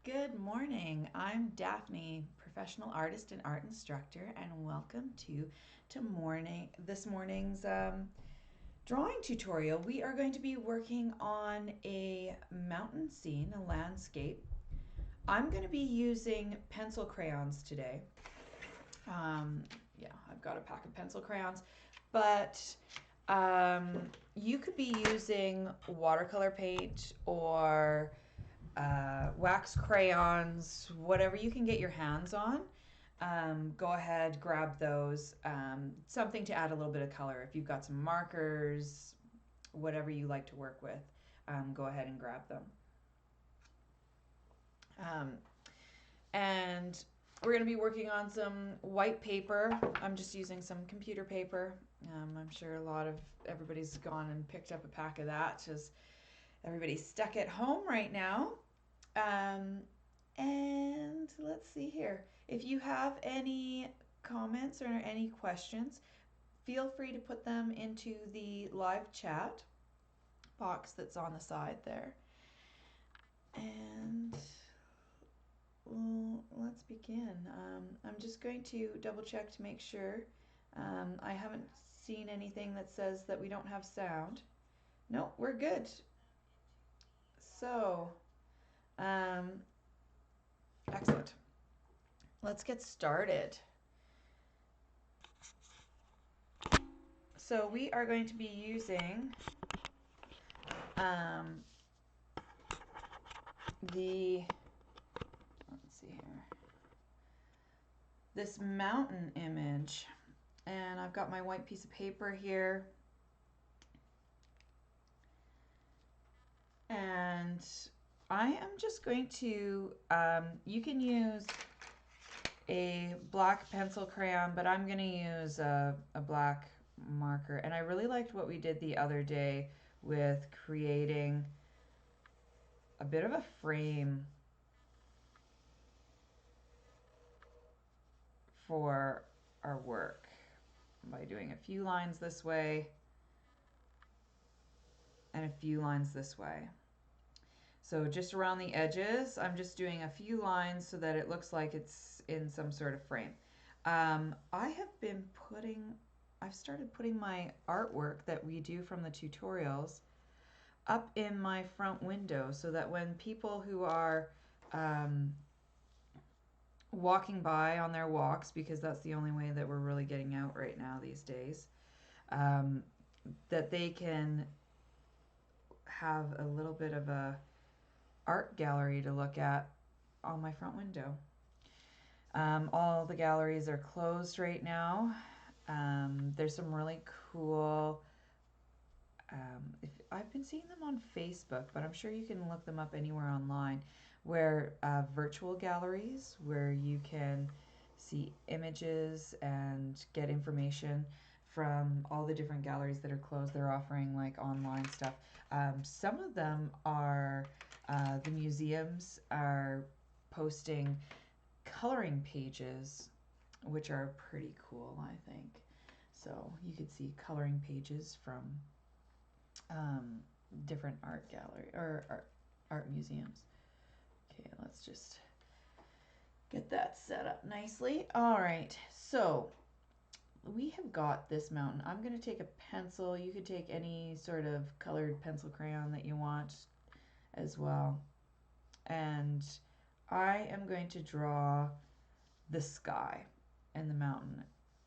Good morning. I'm Daphne, professional artist and art instructor, and welcome to this morning's drawing tutorial. We are going to be working on a mountain scene, a landscape. I'm going to be using pencil crayons today. Yeah, I've got a pack of pencil crayons, but you could be using watercolor paint or wax crayons, whatever you can get your hands on. Go ahead, grab those. Something to add a little bit of color. If you've got some markers, whatever you like to work with, go ahead and grab them. And we're going to be working on some white paper. I'm just using some computer paper. I'm sure everybody's gone and picked up a pack of that because everybody's stuck at home right now. And let's see here. If you have any comments or any questions, feel free to put them into the live chat box that's on the side there. And let's begin. I'm just going to double check to make sure. I haven't seen anything that says that we don't have sound. No, we're good. So, excellent. Let's get started. So we are going to be using let's see here, this mountain image, and I've got my white piece of paper here, and I am just going to, you can use a black pencil crayon, but I'm going to use a black marker. And I really liked what we did the other day with creating a bit of a frame for our work by doing a few lines this way and a few lines this way. So just around the edges, I'm just doing a few lines so that it looks like it's in some sort of frame. I've started putting my artwork that we do from the tutorials up in my front window so that when people who are walking by on their walks, because that's the only way that we're really getting out right now these days, that they can have a little bit of a art gallery to look at on my front window. All the galleries are closed right now. There's some really cool, I've been seeing them on Facebook, but I'm sure you can look them up anywhere online, where virtual galleries where you can see images and get information from all the different galleries that are closed. They're offering like online stuff. Some of them are, the museums are posting coloring pages, which are pretty cool, I think. So you could see coloring pages from different art gallery or art museums. Okay, let's just get that set up nicely. All right, so we have got this mountain. I'm going to take a pencil. You could take any sort of colored pencil crayon that you want as well. And I am going to draw the sky and the mountain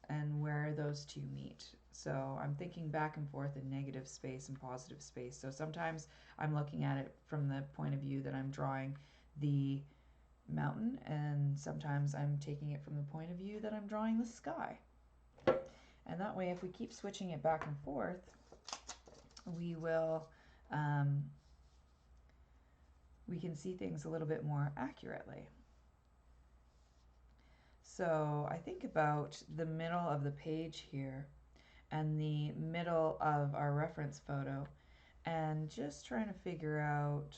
and where those two meet. So I'm thinking back and forth in negative space and positive space. So sometimes I'm looking at it from the point of view that I'm drawing the mountain, and sometimes I'm taking it from the point of view that I'm drawing the sky. And that way, if we keep switching it back and forth, we will, we can see things a little bit more accurately. So I think about the middle of the page here and the middle of our reference photo, and just trying to figure out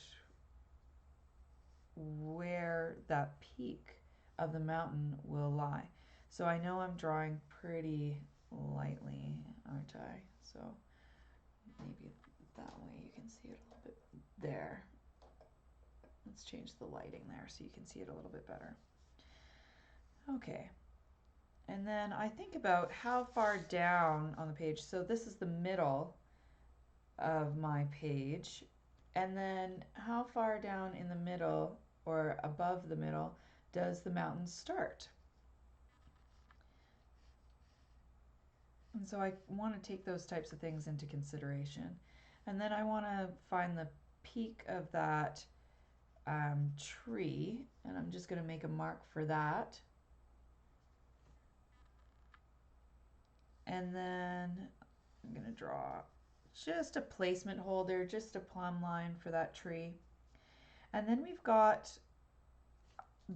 where that peak of the mountain will lie. So I know I'm drawing pretty lightly, aren't I? So maybe that way you can see it a little bit there. Let's change the lighting there so you can see it a little bit better. Okay. And then I think about how far down on the page. So this is the middle of my page. And then how far down in the middle or above the middle does the mountain start? And so I want to take those types of things into consideration. And then I want to find the peak of that tree, and I'm just going to make a mark for that. And then I'm going to draw just a placement holder, just a plumb line for that tree. And then we've got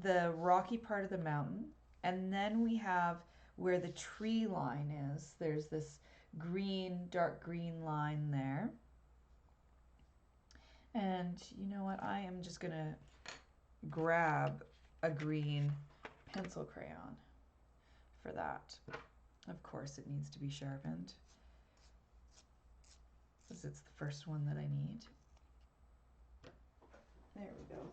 the rocky part of the mountain, and then we have where the tree line is. There's this green, dark green line there. And you know what? I am just going to grab a green pencil crayon for that. Of course, it needs to be sharpened because it's the first one that I need. There we go.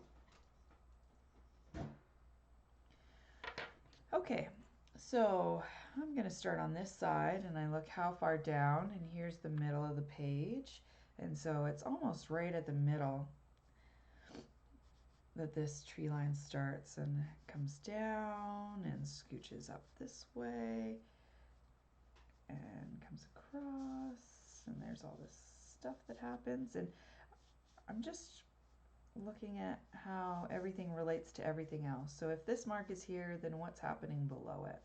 Okay, so I'm going to start on this side, and I look how far down, and here's the middle of the page. And so it's almost right at the middle that this tree line starts, and comes down and scooches up this way and comes across, and there's all this stuff that happens. And I'm just looking at how everything relates to everything else. So if this mark is here, then what's happening below it?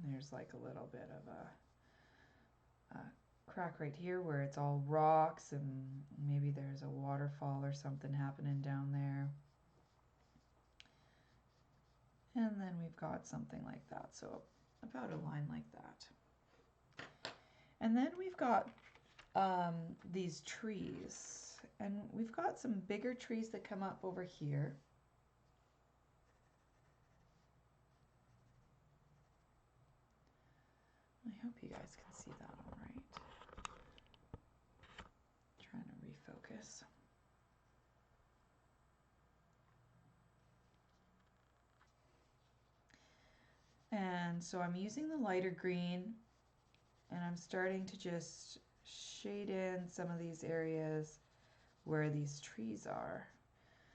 There's like a little bit of a crack right here where it's all rocks, and maybe there's a waterfall or something happening down there. And then we've got something like that, so about a line like that. And then we've got these trees, and we've got some bigger trees that come up over here. I hope you guys can see that all right. Trying to refocus. And so I'm using the lighter green, and I'm starting to just shade in some of these areas where these trees are.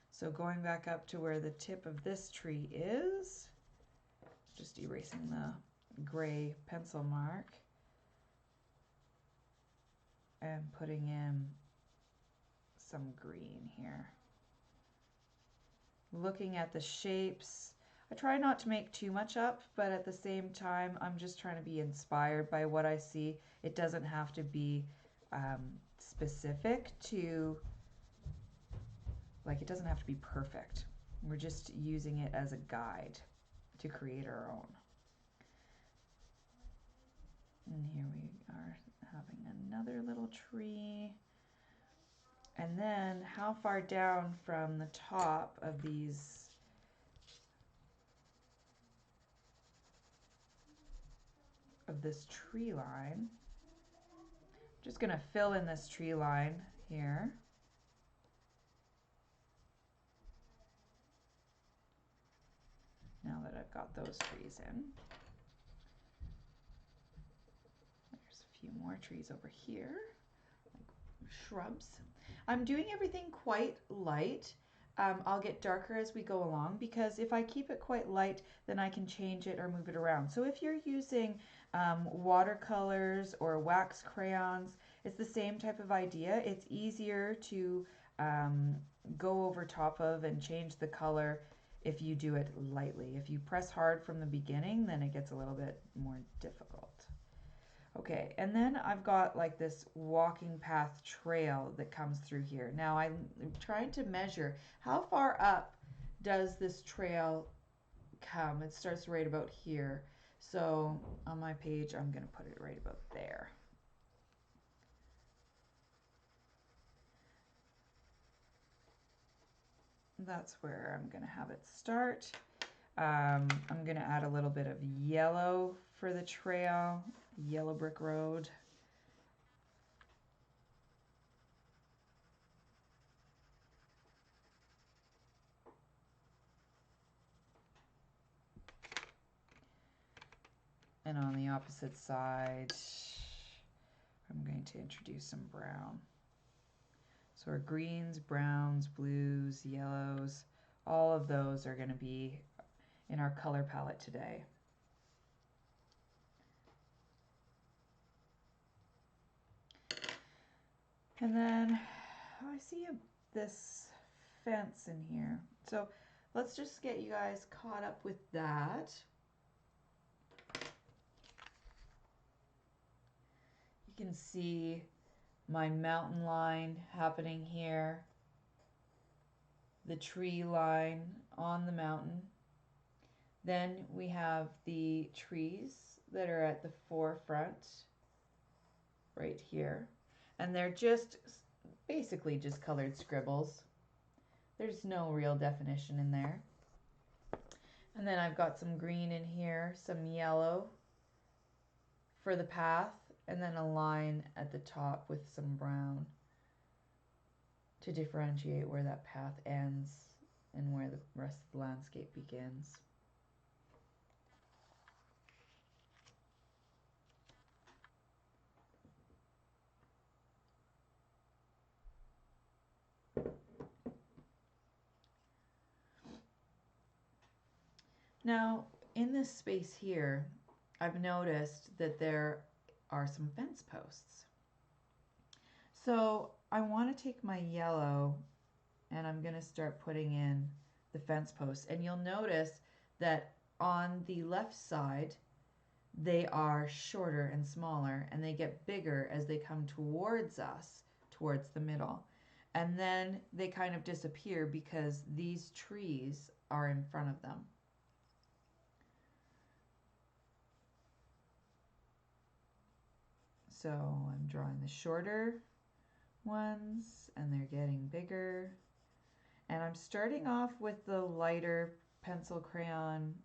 So going back up to where the tip of this tree is, just erasing the gray pencil mark and putting in some green here. Looking at the shapes, I try not to make too much up, but at the same time, I'm just trying to be inspired by what I see. It doesn't have to be specific to, like, it doesn't have to be perfect. We're just using it as a guide to create our own. And here we are having another little tree. And then how far down from the top of these of this tree line. I'm just going to fill in this tree line here. Now that I've got those trees in. There's a few more trees over here, like shrubs. I'm doing everything quite light. I'll get darker as we go along, because if I keep it quite light, then I can change it or move it around. So if you're using watercolors or wax crayons, it's the same type of idea. It's easier to go over top of and change the color if you do it lightly. If you press hard from the beginning, then it gets a little bit more difficult. Okay, and then I've got like this walking path trail that comes through here. Now I'm trying to measure how far up does this trail come. It starts right about here. So on my page, I'm going to put it right about there. That's where I'm going to have it start. I'm going to add a little bit of yellow for the trail, yellow brick road. And on the opposite side, I'm going to introduce some brown. So our greens, browns, blues, yellows, all of those are going to be in our color palette today. And then I see this fence in here. So let's just get you guys caught up with that. You can see my mountain line happening here, the tree line on the mountain. Then we have the trees that are at the forefront right here. And they're just basically just colored scribbles. There's no real definition in there. And then I've got some green in here, some yellow for the path, and then a line at the top with some brown to differentiate where that path ends and where the rest of the landscape begins. Now, in this space here, I've noticed that there are some fence posts. So I want to take my yellow and I'm going to start putting in the fence posts. And you'll notice that on the left side, they are shorter and smaller, and they get bigger as they come towards us, towards the middle. And then they kind of disappear because these trees are in front of them. So I'm drawing the shorter ones and they're getting bigger. And I'm starting off with the lighter pencil crayon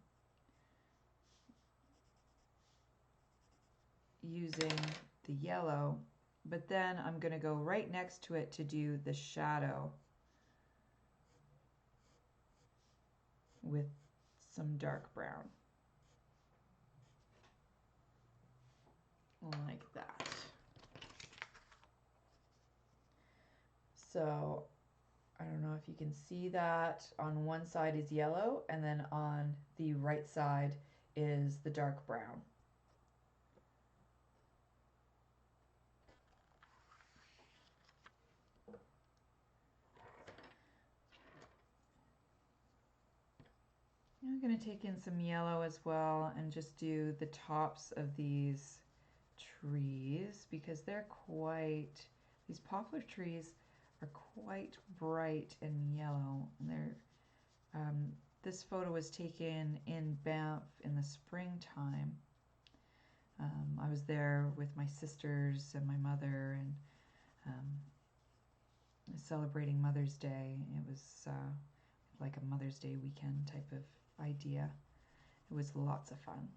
using the yellow, but then I'm going to go right next to it to do the shadow with some dark brown. Like that. So I don't know if you can see that. On one side is yellow, and then on the right side is the dark brown. I'm going to take in some yellow as well and just do the tops of these trees because they're quite, these poplar trees are quite bright and yellow. And they're, this photo was taken in Banff in the springtime. I was there with my sisters and my mother and celebrating Mother's Day. It was like a Mother's Day weekend type of idea. It was lots of fun.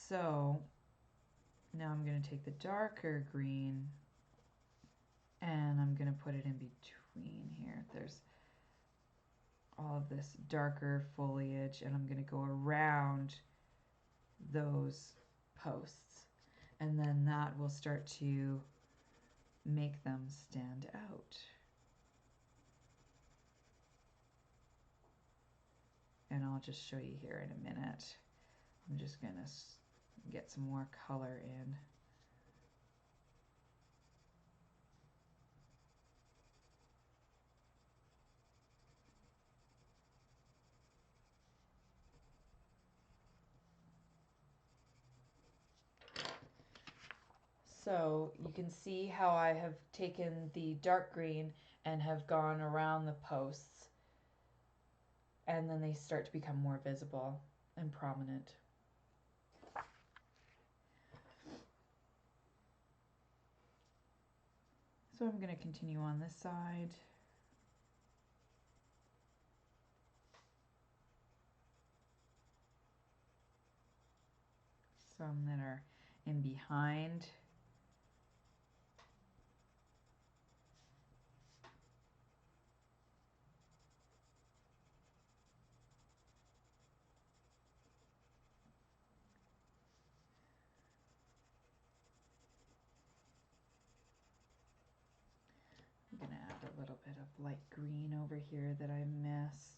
So now I'm going to take the darker green and I'm going to put it in between here. There's all of this darker foliage and I'm going to go around those posts, and then that will start to make them stand out. And I'll just show you here in a minute. I'm just going to get some more color in. So you can see how I have taken the dark green and have gone around the posts, and then they start to become more visible and prominent. So I'm going to continue on this side. Some that are in behind. light green over here that I missed.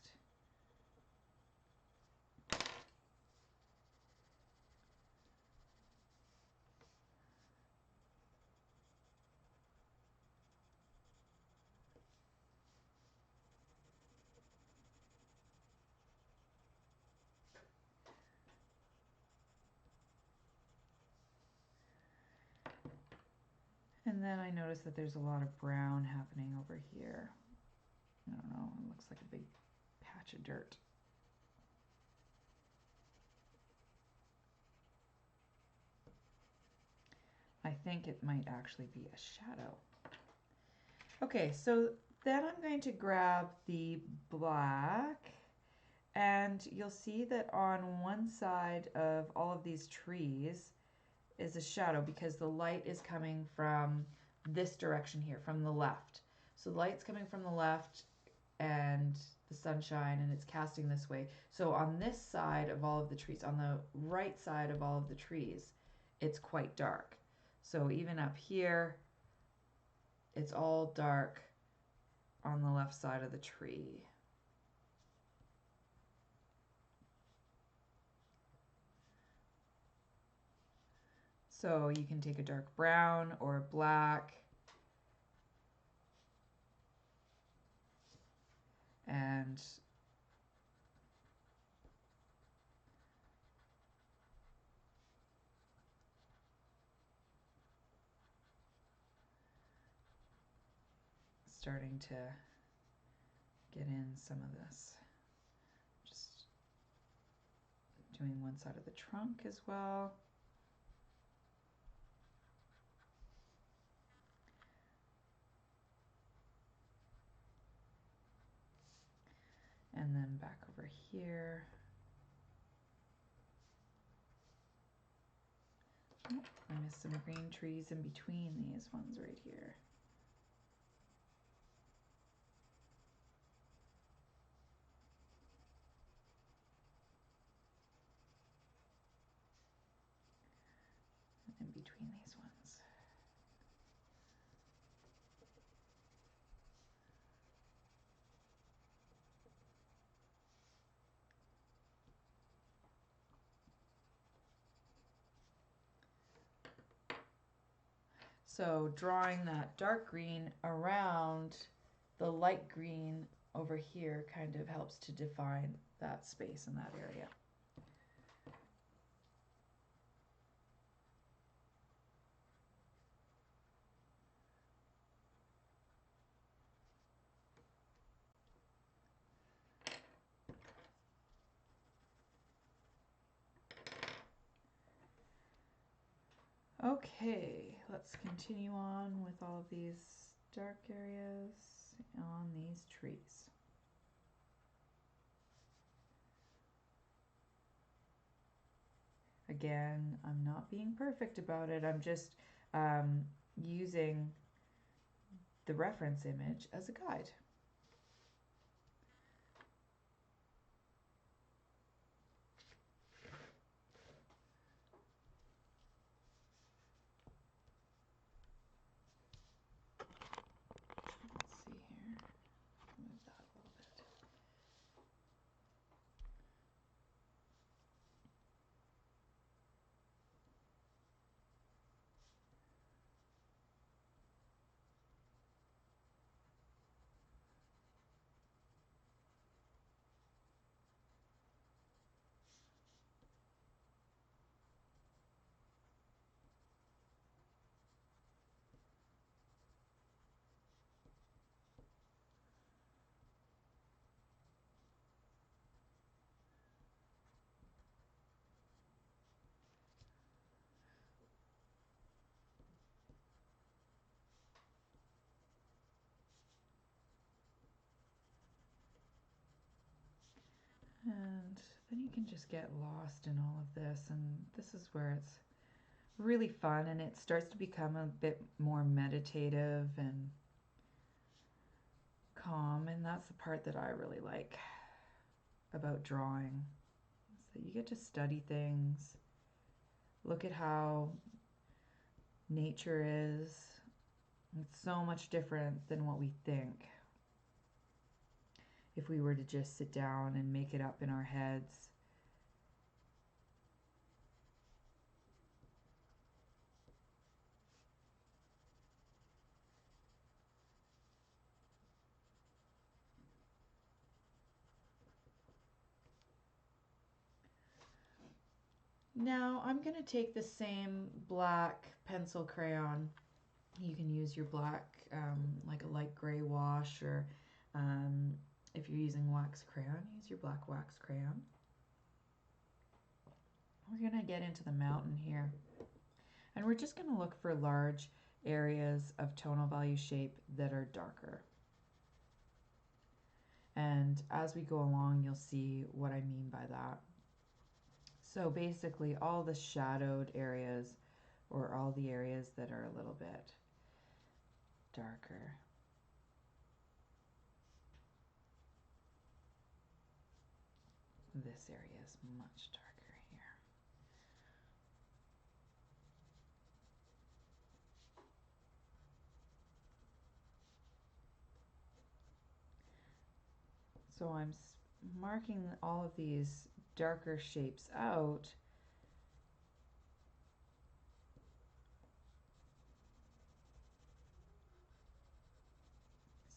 And then I noticed that there's a lot of brown happening over here. I don't know, it looks like a big patch of dirt. I think it might actually be a shadow. Okay, so then I'm going to grab the black, and you'll see that on one side of all of these trees is a shadow because the light is coming from this direction here, from the left. So the light's coming from the left and the sunshine, and it's casting this way. So on this side of all of the trees, on the right side of all of the trees, it's quite dark. So even up here, it's all dark on the left side of the tree. So you can take a dark brown or a black and starting to get in some of this. Just doing one side of the trunk as well. And then back over here. Oh, I missed some green trees in between these ones right here. In between these ones. So drawing that dark green around the light green over here kind of helps to define that space in that area. Okay, let's continue on with all of these dark areas on these trees. Again, I'm not being perfect about it. I'm just using the reference image as a guide. And then you can just get lost in all of this, and this is where it's really fun and it starts to become a bit more meditative and calm, and that's the part that I really like about drawing, is that you get to study things, look at how nature is. It's so much different than what we think. if we were to just sit down and make it up in our heads. Now I'm going to take the same black pencil crayon. You can use your black, like a light gray wash, or if you're using wax crayon, use your black wax crayon. We're going to get into the mountain here. And we're just going to look for large areas of tonal value shape that are darker. And as we go along, you'll see what I mean by that. So basically all the shadowed areas, or all the areas that are a little bit darker. This area is much darker here. So I'm marking all of these darker shapes out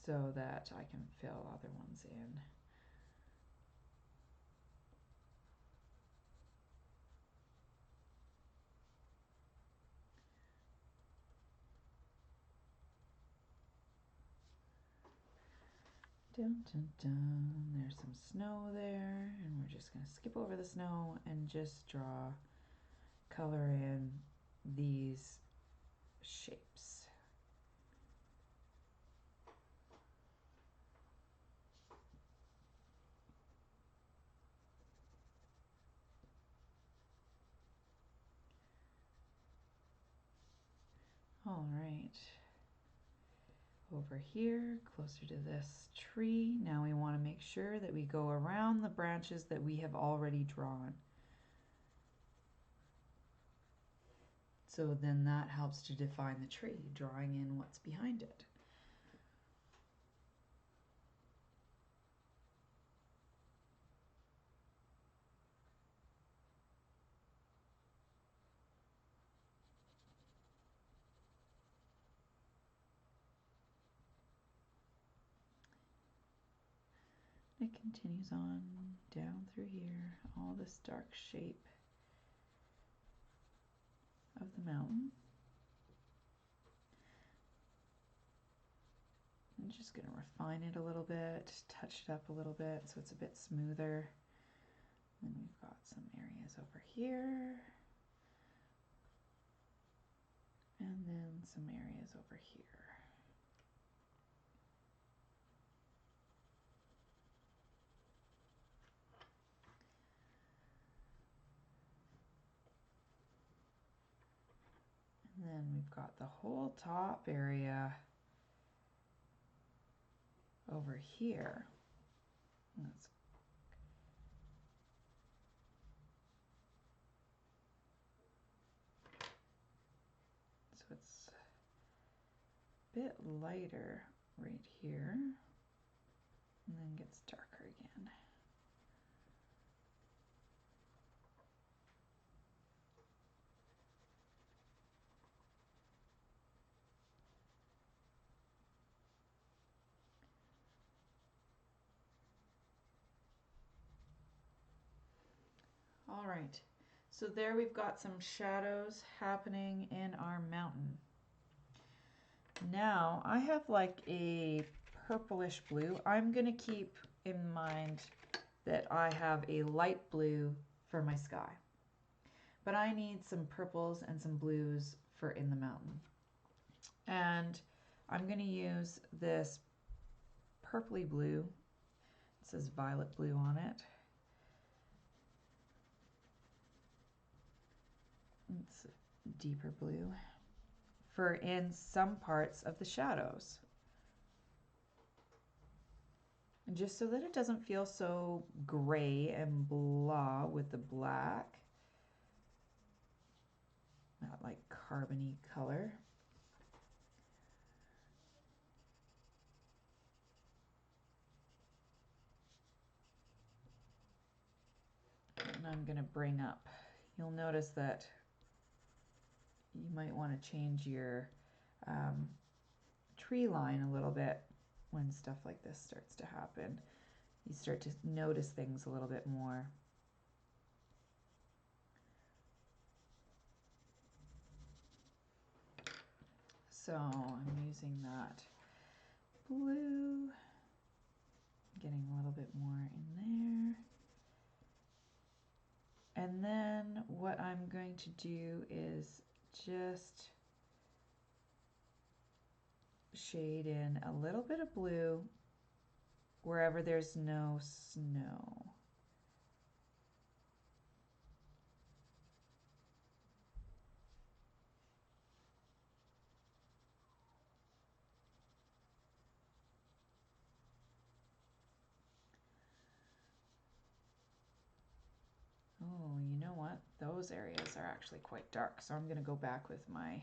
so that I can fill other ones in. Dun, dun, dun. There's some snow there, and we're just going to skip over the snow and just draw, color in these shapes. All right. Over here, closer to this tree. Now we want to make sure that we go around the branches that we have already drawn. So then that helps to define the tree, drawing in what's behind it. It continues on down through here, all this dark shape of the mountain. I'm just going to refine it a little bit, touch it up a little bit so it's a bit smoother. And we've got some areas over here, and then some areas over here. And then we've got the whole top area over here. So it's a bit lighter right here, and then gets darker again. All right, so there we've got some shadows happening in our mountain. Now I have like a purplish blue. I'm gonna keep in mind that I have a light blue for my sky, but I need some purples and some blues for in the mountain. And I'm gonna use this purpley blue. It says violet blue on it. It's deeper blue for in some parts of the shadows. And just so that it doesn't feel so gray and blah with the black, that like carbony color. I'm going to bring up. You'll notice that you might want to change your tree line a little bit when stuff like this starts to happen. You start to notice things a little bit more. So I'm using that blue, getting a little bit more in there. And then what I'm going to do is just shade in a little bit of blue wherever there's no snow. Oh, you know what? Those areas are actually quite dark, so I'm going to go back with my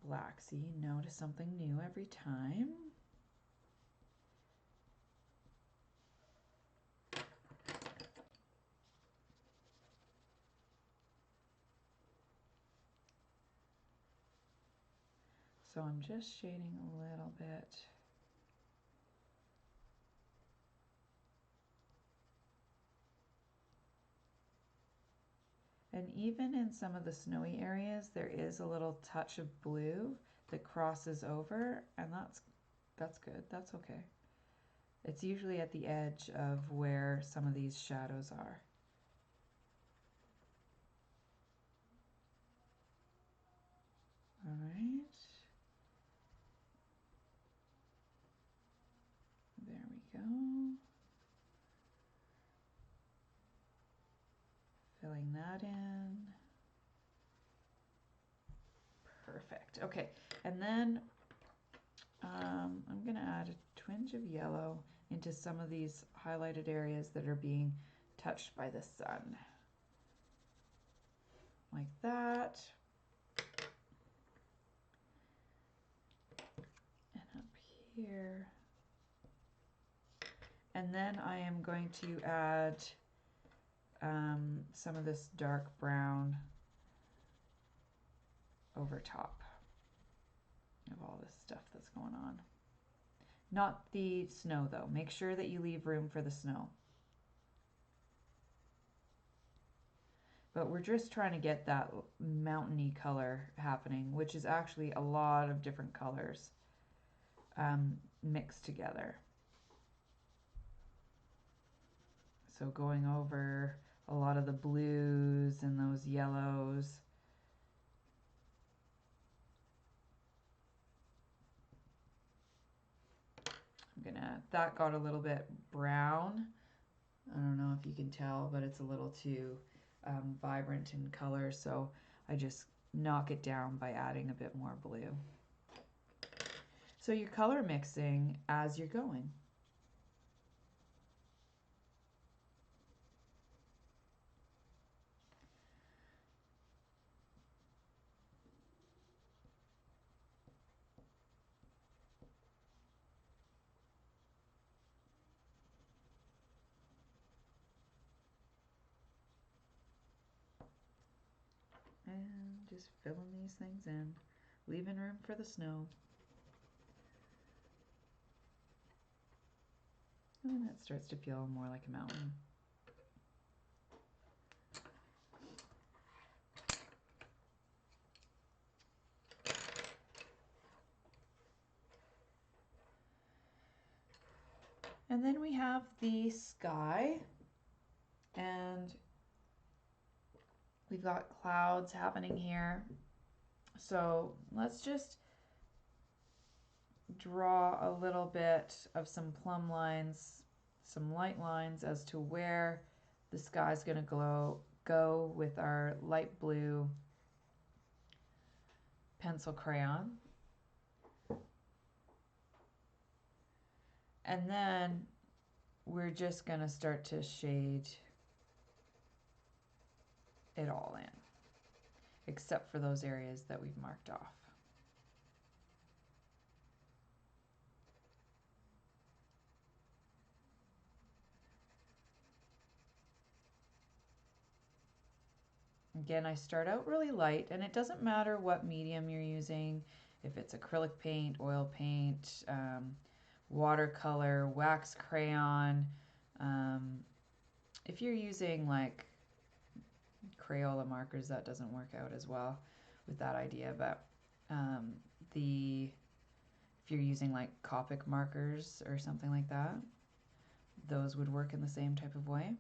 black. See, you notice something new every time. So I'm just shading a little bit. And even in some of the snowy areas, there is a little touch of blue that crosses over, and that's good. That's okay. It's usually at the edge of where some of these shadows are. All right. There we go. Filling that in. Perfect. Okay, and then I'm going to add a twinge of yellow into some of these highlighted areas that are being touched by the sun. Like that. And up here. And then I am going to add some of this dark brown over top of all this stuff that's going on. Not the snow though. Make sure that you leave room for the snow. But we're just trying to get that mountainy color happening, which is actually a lot of different colors mixed together. So going over a lot of the blues and those yellows. That got a little bit brown. I don't know if you can tell, but it's a little too vibrant in color, so I just knock it down by adding a bit more blue. So you're color mixing as you're going. And just filling these things in, leaving room for the snow. And it starts to feel more like a mountain. And then we have the sky, and we've got clouds happening here. So let's just draw a little bit of some plumb lines, some light lines as to where the sky is going to go with our light blue pencil crayon. And then we're just going to start to shade it all in, except for those areas that we've marked off. Again, I start out really light, and it doesn't matter what medium you're using, if it's acrylic paint, oil paint, watercolor, wax crayon. If you're using like Crayola markers, that doesn't work out as well with that idea, but if you're using like Copic markers or something like that, those would work in the same type of way.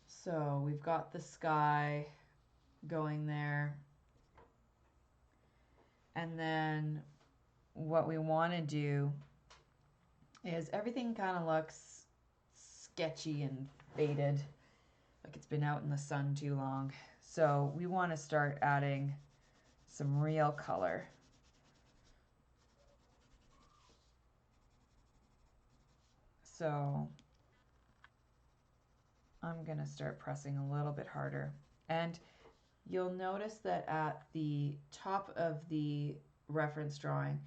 So we've got the sky going there. And then what we want to do is everything kind of looks sketchy and faded, like it's been out in the sun too long. So we want to start adding some real color. So I'm going to start pressing a little bit harder. And you'll notice that at the top of the reference drawing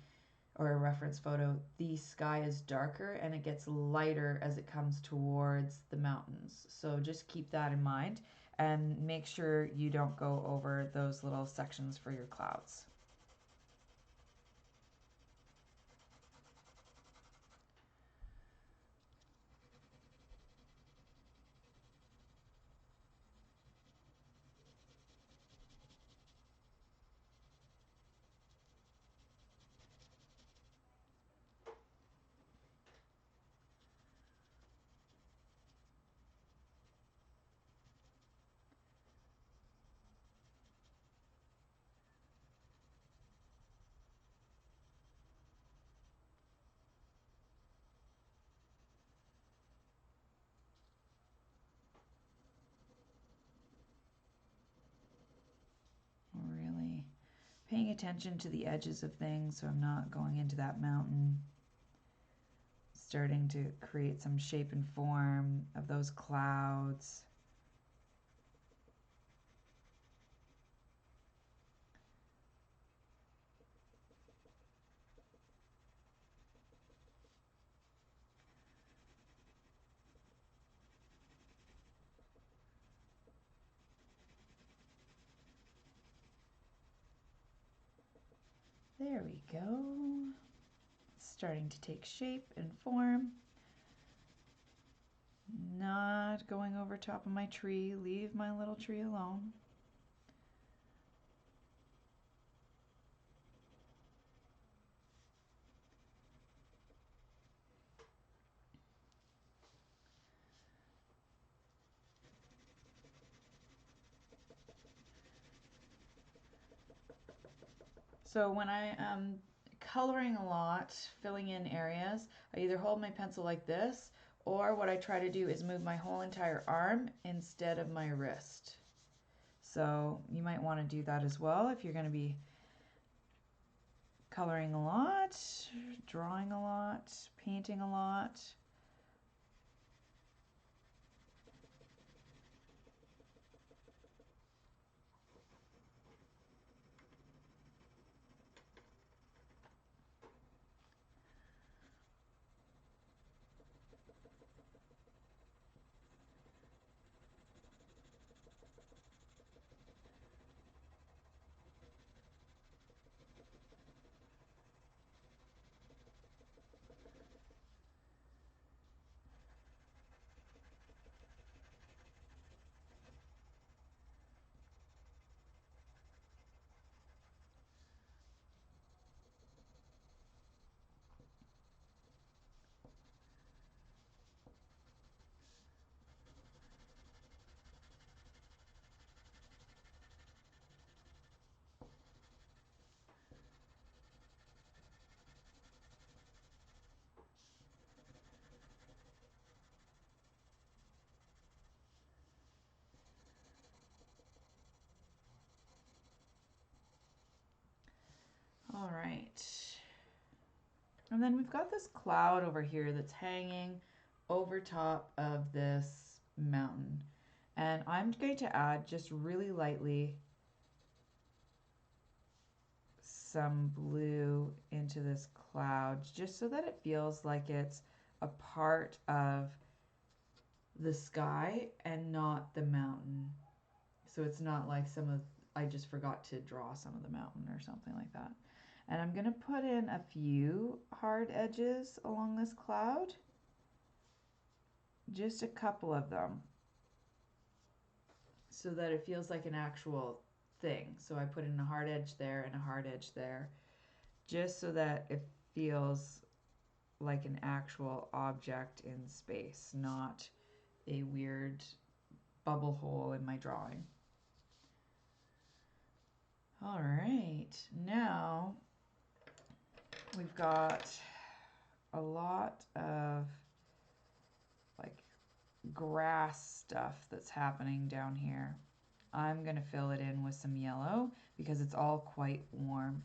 or a reference photo, the sky is darker and it gets lighter as it comes towards the mountains. So just keep that in mind and make sure you don't go over those little sections for your clouds. Really paying attention to the edges of things so I'm not going into that mountain. Starting to create some shape and form of those clouds. There we go. It's starting to take shape and form. Not going over top of my tree. Leave my little tree alone. So when I am coloring a lot, filling in areas, I either hold my pencil like this, or what I try to do is move my whole entire arm instead of my wrist. So you might want to do that as well if you're going to be coloring a lot, drawing a lot, painting a lot. All right. And then we've got this cloud over here that's hanging over top of this mountain. And I'm going to add just really lightly some blue into this cloud just so that it feels like it's a part of the sky and not the mountain. So it's not like I just forgot to draw some of the mountain or something like that. And I'm going to put in a few hard edges along this cloud. Just a couple of them. So that it feels like an actual thing. So I put in a hard edge there and a hard edge there. Just so that it feels like an actual object in space, not a weird bubble hole in my drawing. All right, now we've got a lot of like grass stuff that's happening down here. I'm gonna fill it in with some yellow because it's all quite warm.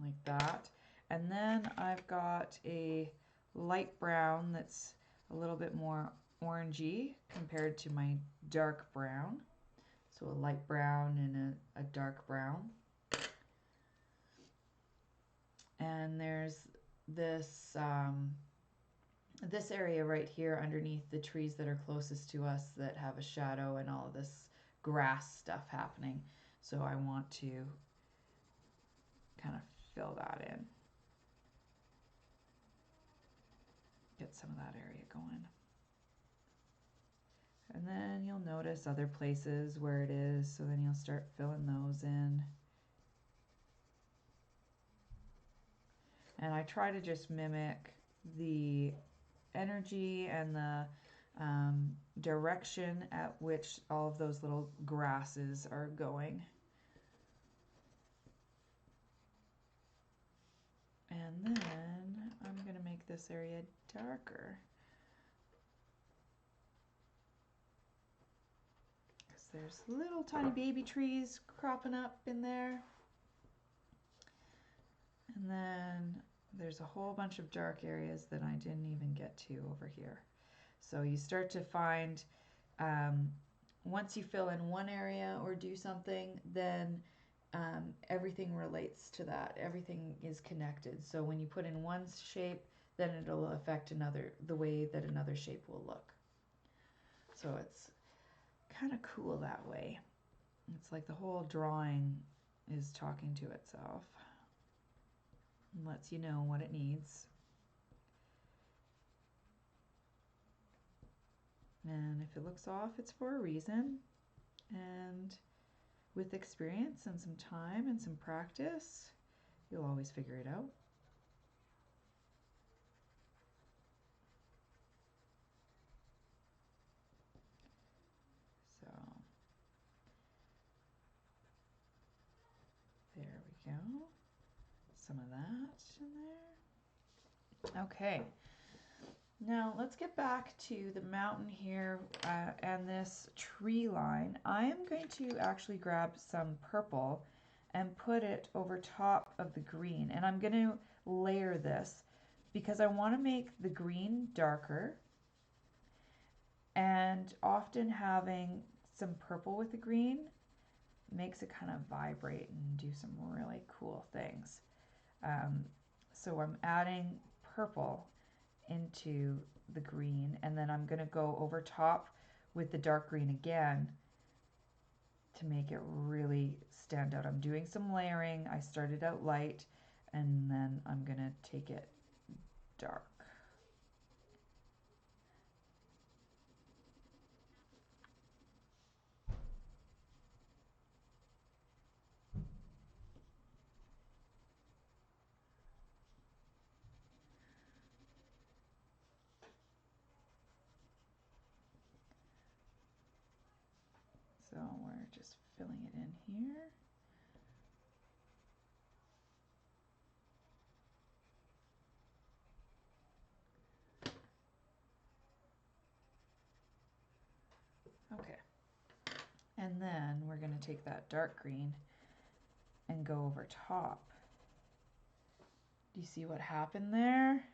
Like that. And then I've got a light brown that's a little bit more orangey compared to my dark brown. So a light brown and a dark brown. And there's this this area right here underneath the trees that are closest to us that have a shadow and all of this grass stuff happening. So I want to kind of fill that in. Get some of that area going. And then you'll notice other places where it is, so then you'll start filling those in. And I try to just mimic the energy and the direction at which all of those little grasses are going. And then I'm going to make this area darker. Because there's little tiny baby trees cropping up in there. And then there's a whole bunch of dark areas that I didn't even get to over here. So you start to find, once you fill in one area or do something, then everything relates to that. Everything is connected. So when you put in one shape, then it'll affect the way that another shape will look. So it's kind of cool that way. It's like the whole drawing is talking to itself. And lets you know what it needs. And if it looks off, it's for a reason. And with experience and some time and some practice, you'll always figure it out. So there we go. Some of that in there. Okay. Now let's get back to the mountain here and this tree line. I am going to actually grab some purple and put it over top of the green. And I'm going to layer this because I want to make the green darker. And often having some purple with the green makes it kind of vibrate and do some really cool things. So I'm adding purple into the green, and then I'm going to go over top with the dark green again to make it really stand out. I'm doing some layering. I started out light, and then I'm going to take it dark. So we're just filling it in here. Okay. And then we're going to take that dark green and go over top. Do you see what happened there?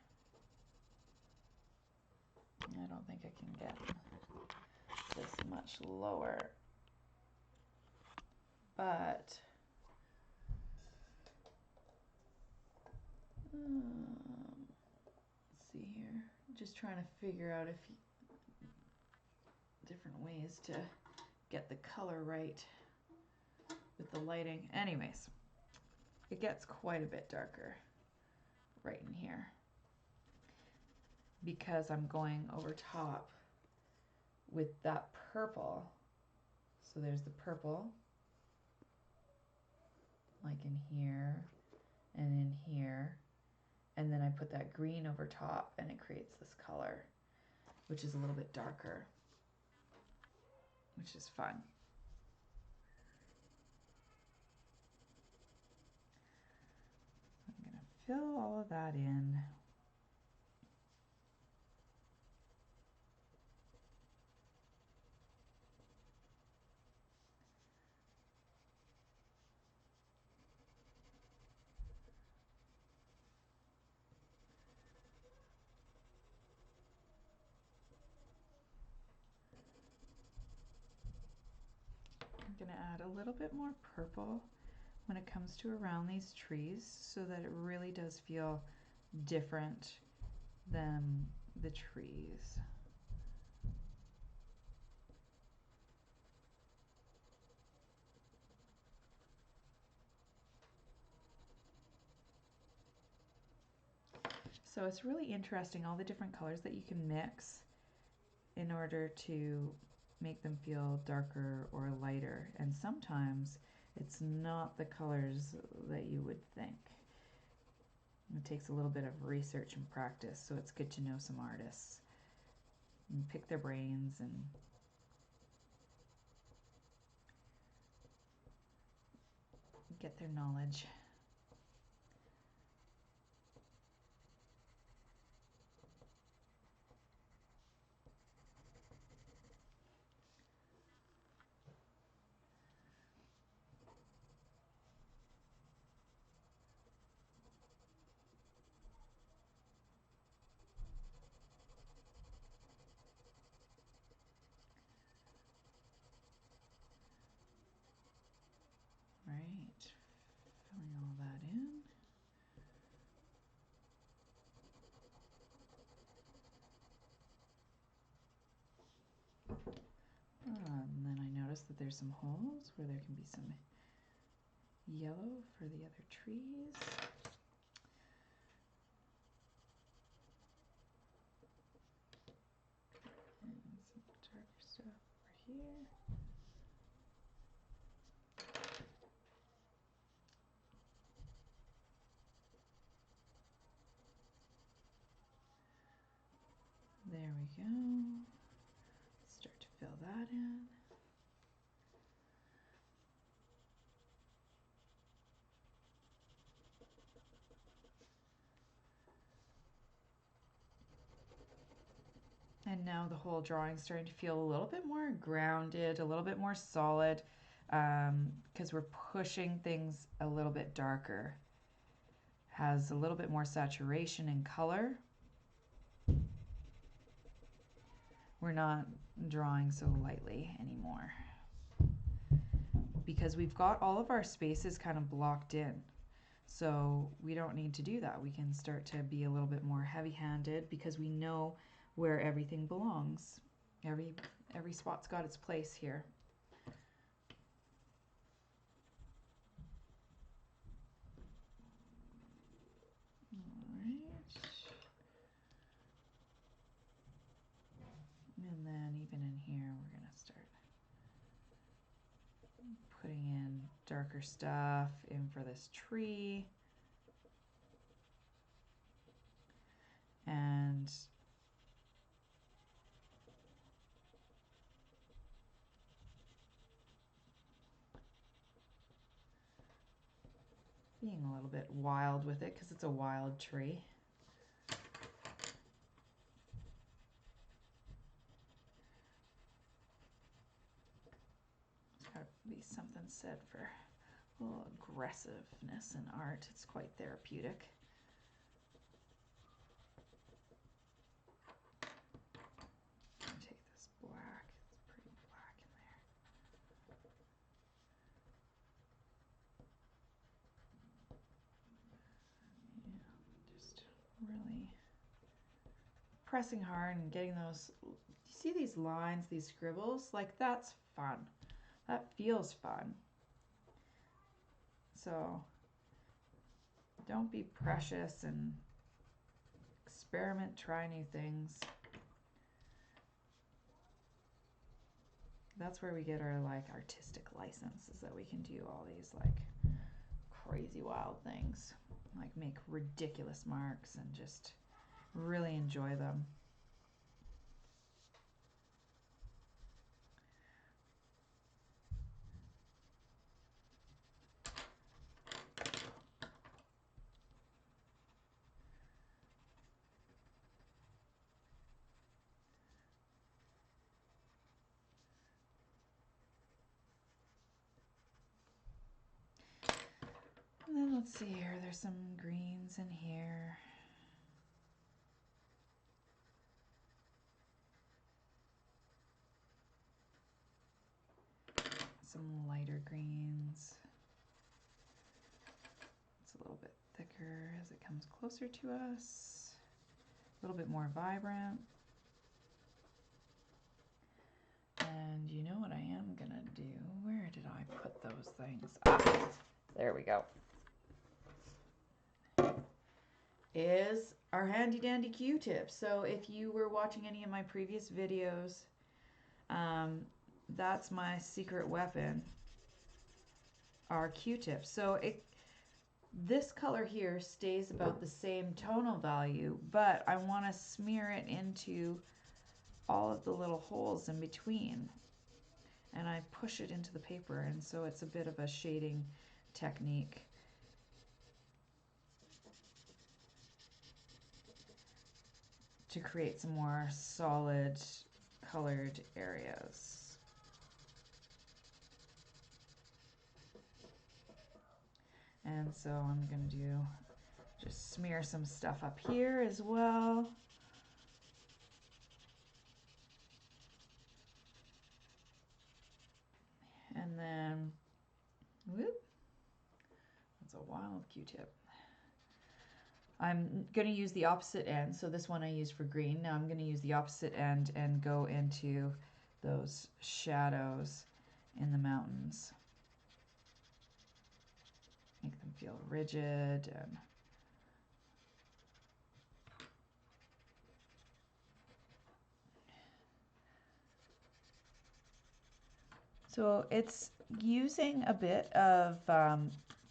I don't think I can get this much lower. But Let's see here. Just trying to figure out if different ways to get the color right with the lighting. Anyways, it gets quite a bit darker right in here because I'm going over top with that purple. So there's the purple, like in here and in here, and then I put that green over top and it creates this color, which is a little bit darker, which is fun. I'm gonna fill all of that in. I'm gonna add a little bit more purple when it comes to around these trees so that it really does feel different than the trees. So it's really interesting all the different colors that you can mix in order to make them feel darker or lighter, and sometimes it's not the colors that you would think. It takes a little bit of research and practice, so it's good to know some artists and pick their brains and get their knowledge. Right, filling all that in. And then I noticed that there's some holes where there can be some yellow for the other trees. And some darker stuff over here. There we go. Start to fill that in. And now the whole drawing's starting to feel a little bit more grounded, a little bit more solid, because we're pushing things a little bit darker. Has a little bit more saturation and color. We're not drawing so lightly anymore because we've got all of our spaces kind of blocked in. So we don't need to do that. We can start to be a little bit more heavy-handed because we know where everything belongs. Every spot's got its place here. Alright. And then even in here we're gonna start putting in darker stuff in for this tree. And being a little bit wild with it because it's a wild tree. There's got to be something said for a little aggressiveness in art. It's quite therapeutic. Take this black. It's pretty black in there. Yeah, pressing hard and getting those, you see these lines, these scribbles? Like, that's fun. That feels fun. So don't be precious and experiment, try new things. That's where we get our like artistic license, is that we can do all these like crazy wild things, like make ridiculous marks and just really enjoy them. And then let's see here, there's some greens in here. Some lighter greens. It's a little bit thicker as it comes closer to us. A little bit more vibrant. And you know what I am gonna do? Where did I put those things? Ah, there we go. Is our handy dandy Q-tip. So if you were watching any of my previous videos, that's my secret weapon, our Q-tip. So this color here stays about the same tonal value, but I want to smear it into all of the little holes in between, and I push it into the paper, and so it's a bit of a shading technique. To create some more solid colored areas. And so I'm going to just smear some stuff up here as well. And then, whoop, that's a wild Q-tip. I'm going to use the opposite end. So this one I used for green. Now I'm going to use the opposite end and go into those shadows in the mountains. Make them feel rigid and so it's using a bit of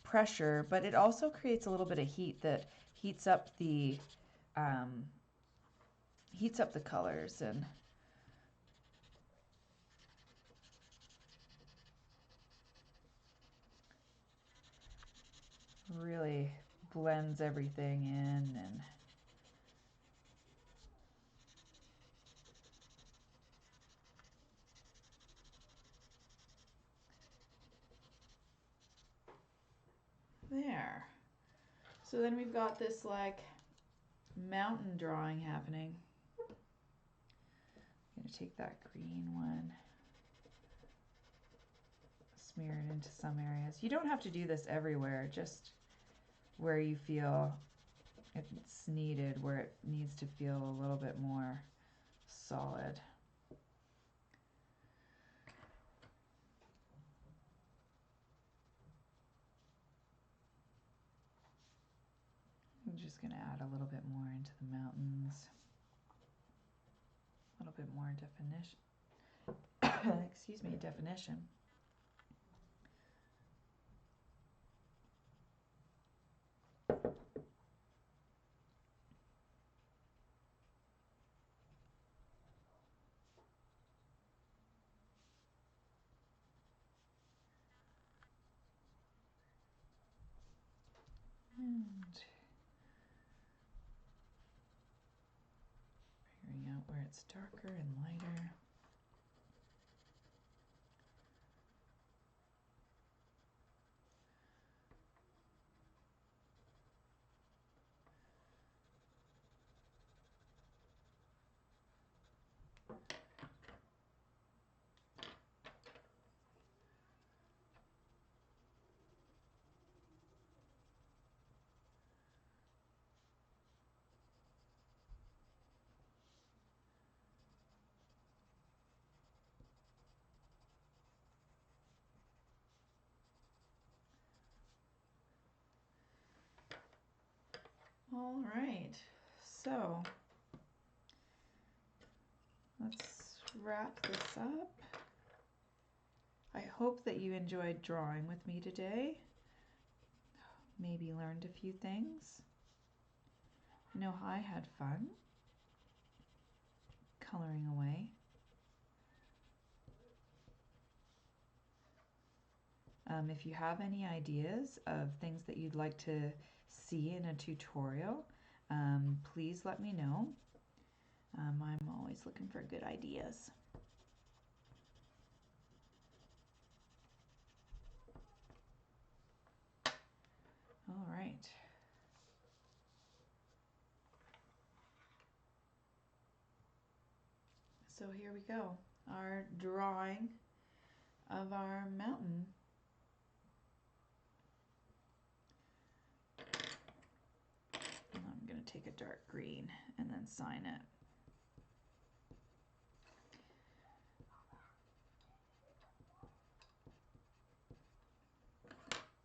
pressure, but it also creates a little bit of heat that heats up the colors and really blends everything in. And there. So then we've got this like mountain drawing happening. I'm going to take that green one, smear it into some areas. You don't have to do this everywhere, just where you feel it's needed, where it needs to feel a little bit more solid. I'm just going to add a little bit more into the mountains, a little bit more definition. Excuse me, definition. And figuring out where it's darker and lighter. All right, so let's wrap this up. I hope that you enjoyed drawing with me today. Maybe learned a few things. I know I had fun coloring away. If you have any ideas of things that you'd like to see in a tutorial, please let me know. I'm always looking for good ideas. All right. So here we go, our drawing of our mountain. I'm going to take a dark green and then sign it.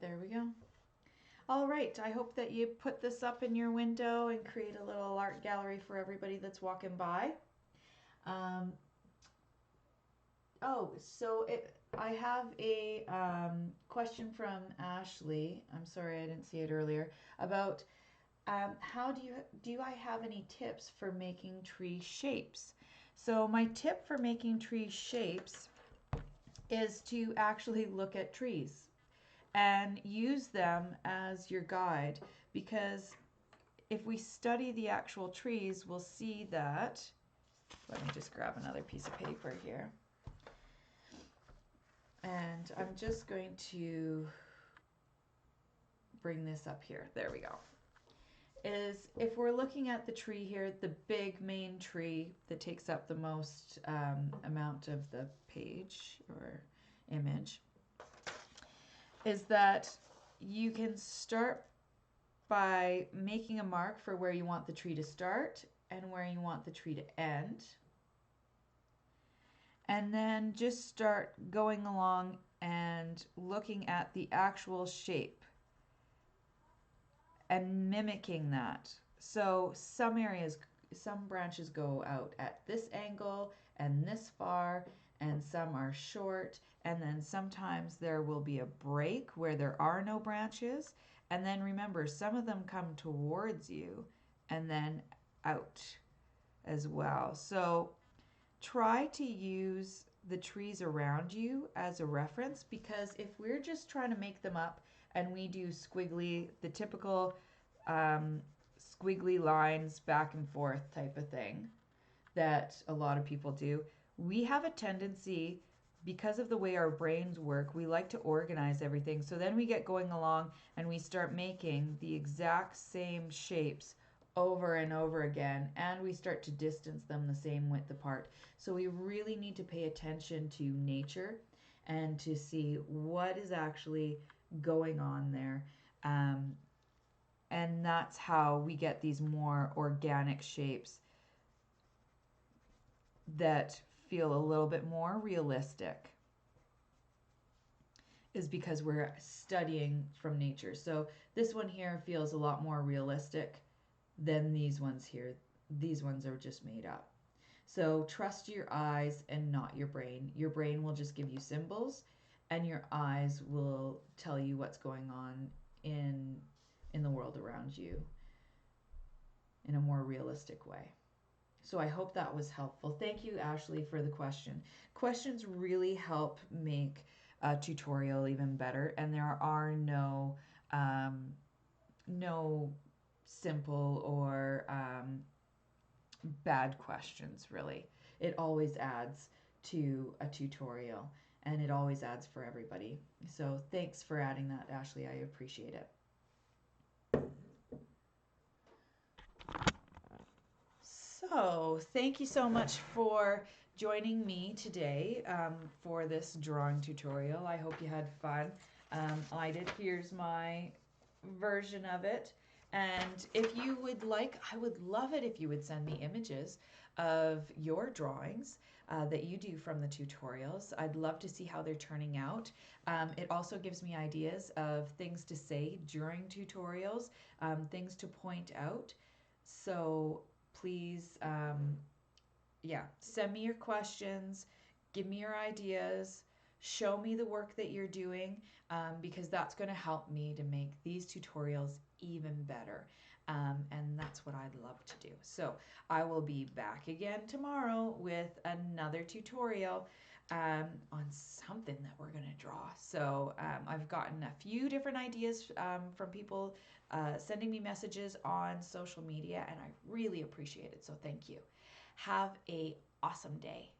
There we go. All right, I hope that you put this up in your window and create a little art gallery for everybody that's walking by. I have a question from Ashley. I'm sorry I didn't see it earlier. About how do I have any tips for making tree shapes? So my tip for making tree shapes is to actually look at trees and use them as your guide, because if we study the actual trees, we'll see that, let me just grab another piece of paper here. And I'm just going to bring this up here. There we go. Is if we're looking at the tree here, the big main tree that takes up the most amount of the page or image, is that you can start by making a mark for where you want the tree to start and where you want the tree to end. And then just start going along and looking at the actual shape and mimicking that. So some branches go out at this angle and this far, and some are short, and then sometimes there will be a break where there are no branches. And then remember, some of them come towards you and then out as well. So try to use the trees around you as a reference, because if we're just trying to make them up and we do the typical squiggly lines back and forth type of thing that a lot of people do, we have a tendency, because of the way our brains work, we like to organize everything. So then we get going along and we start making the exact same shapes over and over again, and we start to distance them the same width apart. So we really need to pay attention to nature and to see what is actually going on there. And that's how we get these more organic shapes that feel a little bit more realistic, is because we're studying from nature. So this one here feels a lot more realistic than these ones here. These ones are just made up. So trust your eyes and not your brain. Your brain will just give you symbols, and your eyes will tell you what's going on in the world around you in a more realistic way. So I hope that was helpful. Thank you, Ashley, for the question. Questions really help make a tutorial even better, and there are no simple or bad questions, really. It always adds to a tutorial, and it always adds for everybody. So thanks for adding that, Ashley. I appreciate it. So thank you so much for joining me today for this drawing tutorial. I hope you had fun. I did. Here's my version of it. And if you would like, I would love it if you would send me images of your drawings that you do from the tutorials. I'd love to see how they're turning out. It also gives me ideas of things to say during tutorials, things to point out. So please, yeah, send me your questions, give me your ideas, show me the work that you're doing, because that's going to help me to make these tutorials even better. And that's what I'd love to do. So I will be back again tomorrow with another tutorial on something that we're going to draw. So I've gotten a few different ideas from people sending me messages on social media, and I really appreciate it. So thank you. Have a awesome day.